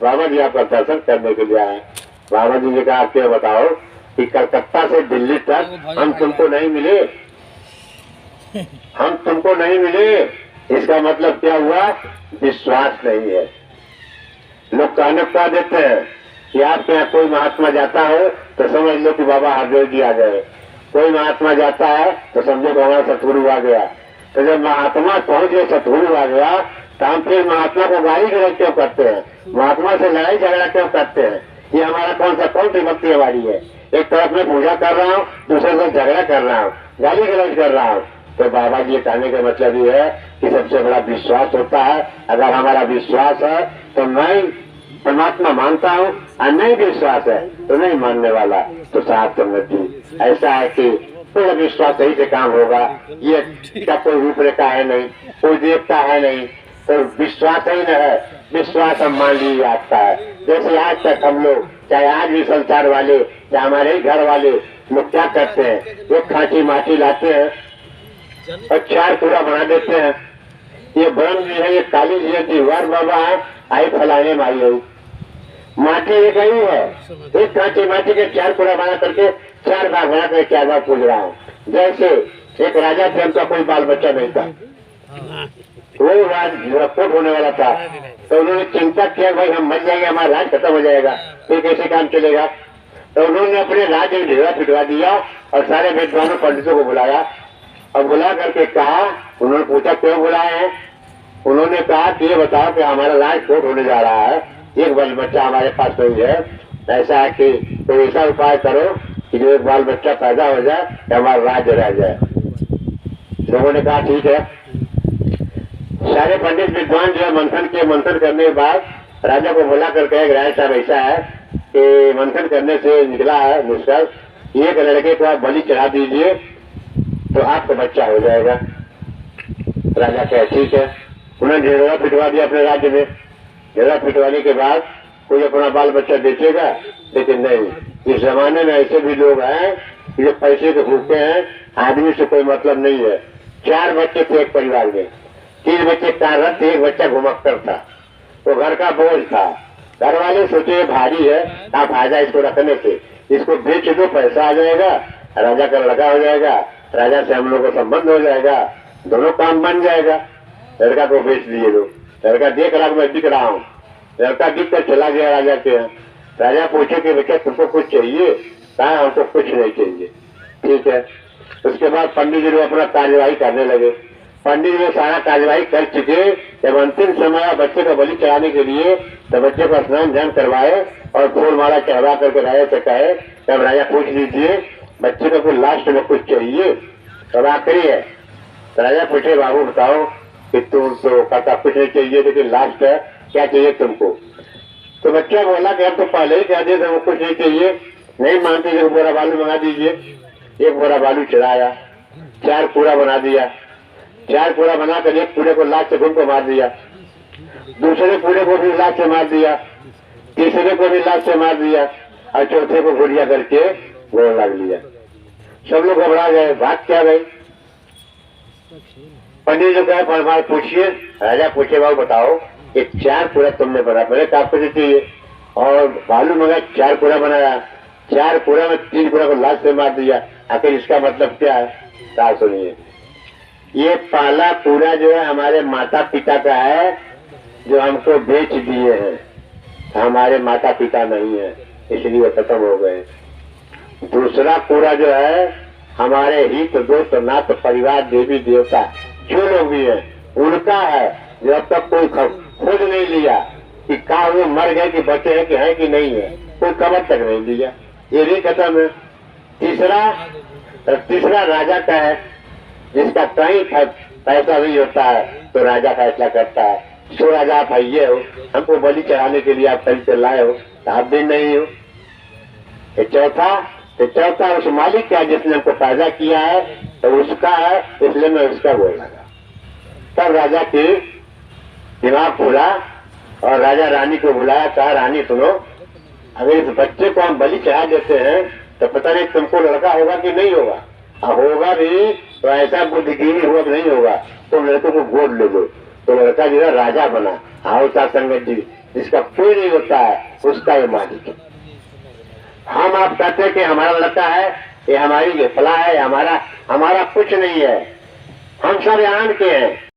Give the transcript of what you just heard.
बाबा जी आपका दर्शन करने के लिए आए। बाबा जी ने कहा आप क्या बताओ कि कलकत्ता से दिल्ली तक हम तुमको नहीं मिले, हम तुमको नहीं मिले, इसका मतलब क्या हुआ? विश्वास नहीं है। लोग कहने कह देते हैं कि आपके यहाँ कोई महात्मा जाता है तो समझ लो कि बाबा हरदेव जी आ गए, कोई महात्मा जाता है तो समझो कि हमारा सतगुरु आ गया। तो जब महात्मा पहुंच गए, सतगुरु आ गया, तो हम फिर महात्मा को गाली गलौज क्यों करते हैं? महात्मा से लड़ाई झगड़ा क्यों करते हैं? ये हमारा कौन सी भक्ति हमारी है? एक तरफ में पूजा कर रहा हूँ, दूसरे तरफ झगड़ा कर रहा हूँ, गाली गलौज कर रहा हूँ। तो बाबा जी कहने का मतलब ये है कि सबसे बड़ा विश्वास होता है। अगर हमारा विश्वास है तो मैं परमात्मा मानता हूँ, और नहीं विश्वास है तो नहीं मानने वाला। तो साथ संगति ऐसा है कि पूरा विश्वास सही से काम होगा। ये क्या कोई रूपरेखा है नहीं, कोई देवता है नहीं, तो विश्वास ही न है। विश्वास हम मान लीजिए आता है। जैसे आज तक हम लोग, चाहे आज भी संसार वाले, चाहे हमारे ही घर वाले लोग क्या करते हैं, एक खांची माटी लाते हैं और 4 पूरा बना देते हैं। ये ब्रह्म जी है, ये काली जी है, दीवार बाबा है, आई फलाने माई है। माटी एक ही है, एक कांची माटी के 4 पूरा बना करके 4 बार बना करके 4 बार पूज रहा हूँ। जैसे एक राजा थे, उनका कोई बाल बच्चा नहीं था, वो राज रपोट होने वाला था। तो उन्होंने चिंता किया भाई हम मर जाएंगे, हमारा राज खत्म हो जाएगा, फिर कैसे काम चलेगा? तो उन्होंने अपने राज्य में ढेरा पिटवा दिया और सारे विद्वानों पंडितों को बुलाया और बुला करके कहा, उन्होंने पूछा क्यों बुलाए हैं? उन्होंने कहा कि ये बताओ कि हमारा राज छोट होने जा रहा है, एक बाल बच्चा हमारे पास नहीं है, ऐसा है कि कोई ऐसा उपाय करो कि जो एक बाल बच्चा पैदा हो जाए कि हमारा राज्य रह जाए। लोगों ने कहा ठीक है। सारे पंडित विद्वान जो है मंथन करने के बाद राजा को बुला करके, राय साहब ऐसा है कि मंथन करने से निकला है निष्कर्ष, एक लड़के को आप बलि चढ़ा दीजिए तो आपका बच्चा हो जाएगा। राजा कहे ठीक है। उन्होंने ढेरा पिटवा दिया अपने राज्य में। ढेरा पिटवाने के बाद कोई अपना बाल बच्चा बेचेगा? लेकिन नहीं, इस जमाने में ऐसे भी लोग हैं कि जो पैसे के भूखे हैं, आदमी से कोई मतलब नहीं है। 4 बच्चे थे एक परिवार में, 3 बच्चे कार्यरत थे, 1 बच्चा घुमक्कर था। तो घर का बोझ था। घर वाले सोचे भारी है, आप फायदा इसको रखने से, इसको बेच दो, पैसा आ जाएगा, राजा का लड़का हो जाएगा, राजा से हम लोग को संबंध हो जाएगा, दोनों काम बन जाएगा। लड़का को बेच दिए लोग। लड़का देख रहा मैं बिक रहा हूँ। लड़का बिक कर चला गया राजा के यहाँ। राजा पूछे कि बेटा तुमको कुछ चाहिए? कहा हमको कुछ नहीं चाहिए। ठीक है। उसके बाद पंडित जी लोग अपना कार्यवाही करने लगे। पंडित जी सारा कार्यवाही कर चुके। जब अंतिम समय बच्चे को बलि चढ़ाने के लिए, तो बच्चे को स्नान ध्यान करवाए और फूल माला चढ़वा करके राजा से कहे, तब राजा पूछ लीजिए बच्चे को कुछ लास्ट में कुछ चाहिए, तब आखिरी है। तो राजा पूछे बाबू बताओ कि तुम तो कहता कुछ नहीं चाहिए, लेकिन लास्ट है, क्या चाहिए तुमको? तो बच्चा बोला कि हम तो पहले ही कह दिए थे कुछ नहीं चाहिए। नहीं मानते, 1 बोरा बालू मंगा दीजिए। 1 बोरा बालू चढ़ाया, 4 पूरा बना दिया। 4 पूरा बनाकर एक पूरे को लात से घूम को मार दिया, दूसरे पूरे को भी लात से मार दिया, तीसरे को भी लात से मार दिया और चौथे को घुड़िया करके गोड़ लग लिया। सब लोग घबरा गए, भाग क्या गए। पंडित जो कहे परमार पूछिए। राजा पूछे बाबू बताओ ये 4 पूरा तुमने बना, पहले आपको चाहिए, और बालू मंगा 4 पूरा बनाया, 4 पूरा में 3 पूरा को लात से मार दिया, आखिर इसका मतलब क्या है? क्या सुनिए, ये पहला पूरा जो है हमारे माता पिता का है, जो हमको बेच दिए हैं, हमारे माता पिता नहीं है इसलिए खत्म हो गए। दूसरा पूरा जो है हमारे हित दोस्त नात परिवार देवी देवता जो लोग भी है उनका है, जो अब तक कोई खोज नहीं लिया कि कहा वो मर गए कि बचे हैं कि है कि नहीं है, कोई खबर तक नहीं लिया, ये भी खत्म है। तीसरा राजा का है, जिसका कहीं पैसा नहीं होता है तो राजा फैसला करता है। सो राजा आप आइए हो, हमको बलि चढ़ाने के लिए आप कहीं से लाए हो, आप भी नहीं हो। चौथा उस मालिक का जिसने हमको पैदा किया है तो उसका है, इसलिए मैं उसका बोल लगा। तब राजा की दिमाग खुला और राजा रानी को बुलाया, कहा रानी सुनो, अगर इस बच्चे को हम बलि चढ़ा देते हैं तो पता नहीं तुमको लड़का होगा कि नहीं होगा, होगा भी तो ऐसा बुद्धिजीवी हुआ नहीं होगा, तुम लड़कों को गोद ले दो। तो लड़का जो है राजा बना। आओ साथ संगत जी, जिसका कोई नहीं होता है, उसका ये मालिक है। हम आप कहते हैं कि हमारा लड़का है, ये हमारी फला है, हमारा कुछ नहीं है, हम सब यहाँ के हैं।